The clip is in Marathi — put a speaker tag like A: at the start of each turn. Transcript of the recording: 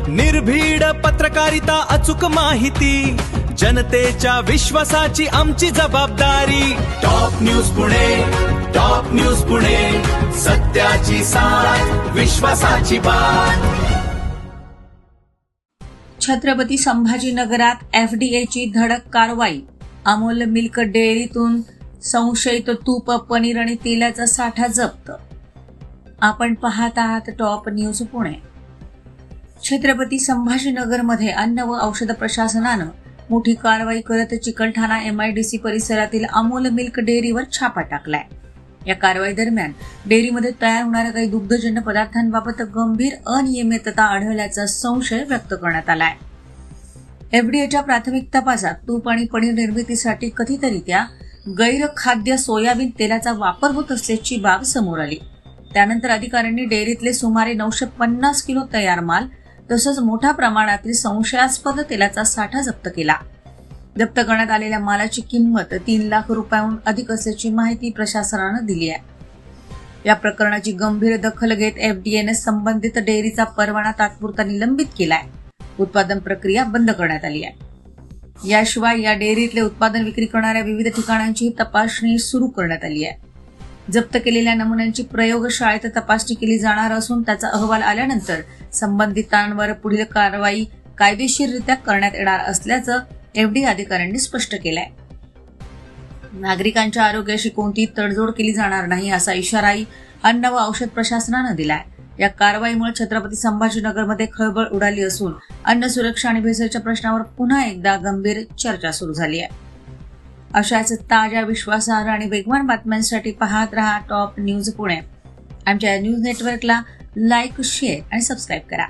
A: निर्भीड पत्रकारिता, अचूक माहिती, जनतेच्या विश्वासाची आमची जबाबदारी. Top news Pune, top news Pune, सत्याची साथ, विश्वासाची बात.
B: छत्रपती संभाजीनगरात एफडीएची धडक कारवाई. अमूल मिल्क डेअरीतून संशयित तूप, पनीर आणि तेलाचा साठा जप्त. आपण पाहत आहात टॉप न्यूज पुणे. छत्रपती संभाजीनगरमध्ये अन्न व औषध प्रशासनानं मोठी कारवाई करत चिकलठाणा MIDC परिसरातील अमूल मिल्क डेअरीवर छापा टाकलाय. या कारवाई दरम्यान डेअरीमध्ये तयार होणाऱ्या काही दुग्धजन्य पदार्थांबाबत गंभीर अनियमितता आढळल्याचा संशय व्यक्त करण्यात आलाय. एफडीएच्या प्राथमिक तपासात तूप आणि पनीर निर्मितीसाठी कथितरित्या गैरखाद्य सोयाबीन तेलाचा वापर होत असल्याची बाब समोर आली. त्यानंतर अधिकाऱ्यांनी डेअरीतले सुमारे 950 किलो तयार माल तसंच मोठ्या प्रमाणातील संशयास्पद तेलाचा साठा जप्त केला. जप्त करण्यात आलेल्या मालाची किंमत 3 लाख रुपयांहून अधिक असल्याची माहिती प्रशासनानं दिली आहे. या प्रकरणाची गंभीर दखल घेत एफडीएने संबंधित डेअरीचा परवाना तात्पुरता निलंबित केलाय. उत्पादन प्रक्रिया बंद करण्यात आली आहे. याशिवाय या डेअरीतले उत्पादन विक्री करणाऱ्या विविध ठिकाणांची तपासणी सुरू करण्यात आली आहे. जप्त केलेल्या नमुन्यांची प्रयोगशाळेत तपासणी केली जाणार असून त्याचा अहवाल आल्यानंतर संबंधितांवर पुढील कारवाई कायदेशीररित्या करण्यात येणार असल्याचं एफडीए अधिकाऱ्यांनी स्पष्ट केलंय. नागरिकांच्या आरोग्याशी कोणतीही तडजोड केली जाणार नाही असा इशाराही अन्न व औषध प्रशासनानं दिलाय. या कारवाईमुळे छत्रपती संभाजीनगरमध्ये खळबळ उडाली असून अन्न सुरक्षा आणि भेसळच्या प्रश्नावर पुन्हा एकदा गंभीर चर्चा सुरू झाली आहे. अशाच ताज्या, विश्वासार्ह आणि वेगवान बातम्यांसाठी पाहत रहा टॉप न्यूज पुणे. आमच्या न्यूज नेटवर्कला लाईक, शेअर आणि सबस्क्राईब करा.